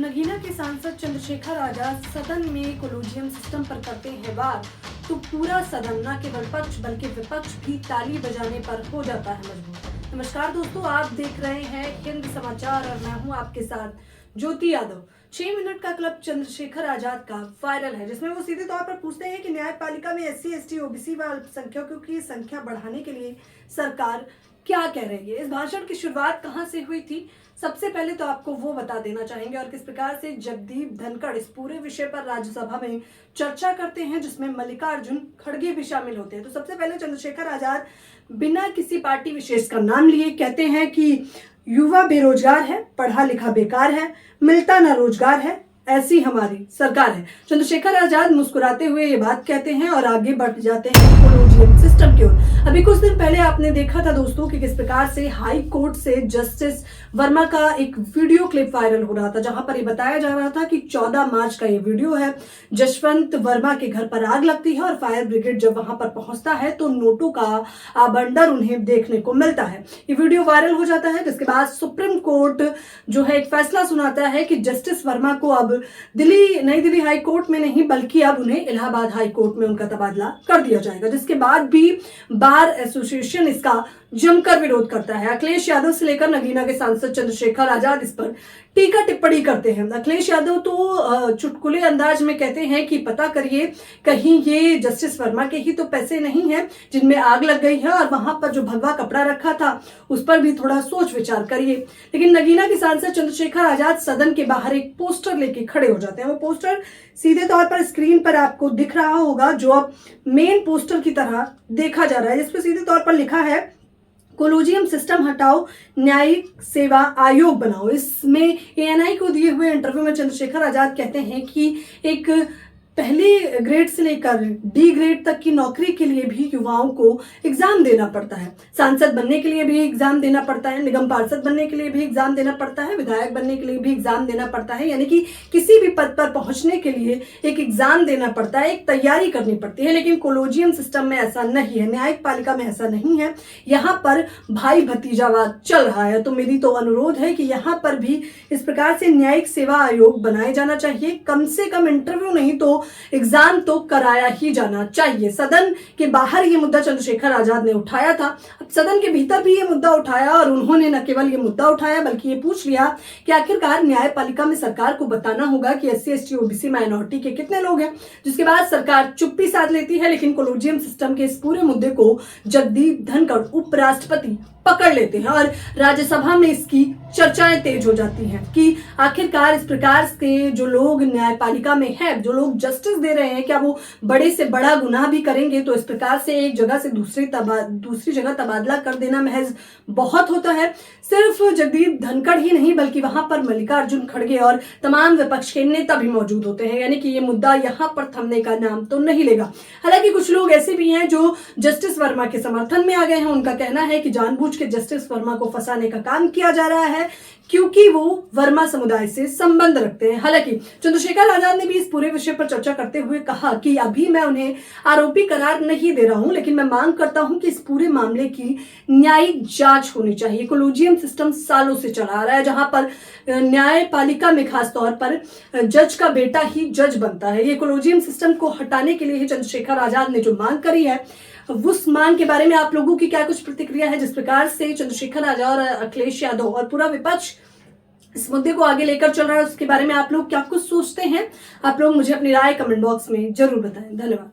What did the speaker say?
नगीना के सांसद चंद्रशेखर आजाद सदन में कोलोजियम सिस्टम पर करते हैं बात तो पूरा सदन न केवल पक्ष बल्कि विपक्ष भी ताली बजाने पर हो जाता है मजबूर। नमस्कार दोस्तों, आप देख रहे हैं हिंद समाचार और मैं हूं आपके साथ ज्योति यादव। 6 मिनट का क्लब चंद्रशेखर आजाद का वायरल है, जिसमें वो सीधे तौर पर पूछते हैं कि न्यायपालिका में SC, ST, OBC व अल्पसंख्यकों की संख्या बढ़ाने के लिए सरकार क्या कह रही है। इस भाषण की शुरुआत कहां से हुई थी, सबसे पहले तो आपको वो बता देना चाहेंगे और किस प्रकार से जगदीप धनखड़ इस पूरे विषय पर राज्यसभा में चर्चा करते हैं, जिसमें मल्लिकार्जुन खड़गे भी शामिल होते हैं। तो सबसे पहले चंद्रशेखर आजाद बिना किसी पार्टी विशेष का नाम लिए कहते हैं कि युवा बेरोजगार है, पढ़ा लिखा बेकार है, मिलता ना रोजगार है, ऐसी हमारी सरकार है। चंद्रशेखर आजाद मुस्कुराते हुए ये बात कहते हैं और आगे बढ़ जाते हैं कोलोजियम सिस्टम की ओर। अभी कुछ दिन पहले आपने देखा था दोस्तों कि किस प्रकार से हाई कोर्ट से जस्टिस वर्मा का एक वीडियो क्लिप वायरल हो रहा था, जहां पर ये बताया जा रहा था कि 14 मार्च का ये वीडियो है। जसवंत वर्मा के घर पर आग लगती है और फायर ब्रिगेड जब वहां पर पहुंचता है तो नोटों का आबंडर उन्हें देखने को मिलता है। ये वीडियो वायरल हो जाता है, जिसके बाद सुप्रीम कोर्ट जो है एक फैसला सुनाता है कि जस्टिस वर्मा को अब नई दिल्ली हाई कोर्ट में नहीं बल्कि अब उन्हें इलाहाबाद हाई कोर्ट में उनका तबादला कर दिया जाएगा। जिसके बाद भी बार एसोसिएशन इसका जमकर विरोध करता है। अखिलेश यादव से लेकर नगीना के सांसद चंद्रशेखर आजाद इस पर टीका टिप्पणी करते हैं। अखिलेश यादव तो चुटकुले अंदाज में कहते हैं कि पता करिए कहीं ये जस्टिस वर्मा के ही तो पैसे नहीं हैं जिनमें आग लग गई है, और वहां पर जो भगवा कपड़ा रखा था उस पर भी थोड़ा सोच विचार करिए। लेकिन नगीना के सांसद चंद्रशेखर आजाद सदन के बाहर एक पोस्टर लेके खड़े हो जाते हैं। वो पोस्टर सीधे तौर पर स्क्रीन पर आपको दिख रहा होगा, जो अब मेन पोस्टर की तरह देखा जा रहा है, जिसपे सीधे तौर पर लिखा है कोलोजियम सिस्टम हटाओ, न्यायिक सेवा आयोग बनाओ। इसमें ANI को दिए हुए इंटरव्यू में चंद्रशेखर आजाद कहते हैं कि एक पहली ग्रेड से लेकर D ग्रेड तक की नौकरी के लिए भी युवाओं को एग्जाम देना पड़ता है। सांसद बनने के लिए भी एग्जाम देना पड़ता है, निगम पार्षद बनने के लिए भी एग्जाम देना पड़ता है, विधायक बनने के लिए भी एग्जाम देना पड़ता है। यानी कि किसी भी पद पर पहुंचने के लिए एक एग्जाम देना पड़ता है, एक तैयारी करनी पड़ती है। लेकिन कोलोजियम सिस्टम में ऐसा नहीं है, न्यायिक पालिका में ऐसा नहीं है। यहाँ पर भाई भतीजावाद चल रहा है। तो मेरी तो अनुरोध है कि यहाँ पर भी इस प्रकार से न्यायिक सेवा आयोग बनाए जाना चाहिए। कम से कम इंटरव्यू नहीं तो एग्जाम तो कराया ही जाना चाहिए। सदन के बाहर ये मुद्दा चंद्रशेखर आजाद ने उठाया था, अब सदन के भीतर भी ये मुद्दा उठाया और उन्होंने न केवल ये मुद्दा उठाया बल्कि ये पूछ लिया कि आखिरकार न्यायपालिका में सरकार को बताना होगा कि SC, ST, OBC माइनॉरिटी के कितने लोग हैं। जिसके बाद सरकार चुप्पी साध लेती है। लेकिन कोलोजियम सिस्टम के इस पूरे मुद्दे को जगदीप धनखड़ उपराष्ट्रपति पकड़ लेते हैं और राज्यसभा में इसकी चर्चाएं तेज हो जाती हैं कि आखिरकार इस प्रकार के जो लोग न्यायपालिका में हैं, जो लोग जस्टिस दे रहे हैं, क्या वो बड़े से बड़ा गुनाह भी करेंगे। तो इस प्रकार से एक जगह से दूसरी जगह तबादला कर देना महज बहुत होता है। सिर्फ जगदीप धनखड़ ही नहीं बल्कि वहां पर मल्लिकार्जुन खड़गे और तमाम विपक्ष के नेता भी मौजूद होते हैं। यानी कि ये मुद्दा यहाँ पर थमने का नाम तो नहीं लेगा। हालांकि कुछ लोग ऐसे भी हैं जो जस्टिस वर्मा के समर्थन में आ गए हैं। उनका कहना है कि जानबूझ के जस्टिस वर्मा को फंसाने का काम किया जा रहा है क्योंकि वो वर्मा समुदाय से संबंध रखते हैं। हालांकि चंद्रशेखर आजाद ने भी इस पूरे विषय पर चर्चा करते हुए कहा कि अभी मैं उन्हें आरोपी करार नहीं दे रहा हूं, लेकिन मैं मांग करता हूं कि इस पूरे मामले की न्यायिक जांच होनी चाहिए। कोलोजियम सिस्टम सालों से चला आ रहा है, जहां पर न्यायपालिका में खास तौर पर जज का बेटा ही जज बनता है। ये कोलोजियम सिस्टम को हटाने के लिए ही चंद्रशेखर आजाद ने जो मांग करी है, उस मांग के बारे में आप लोगों की क्या कुछ प्रतिक्रिया है। जिस प्रकार से चंद्रशेखर आजाद और अखिलेश यादव और पूरा विपक्ष इस मुद्दे को आगे लेकर चल रहा है, उसके बारे में आप लोग क्या कुछ सोचते हैं। आप लोग मुझे अपनी राय कमेंट बॉक्स में जरूर बताएं। धन्यवाद।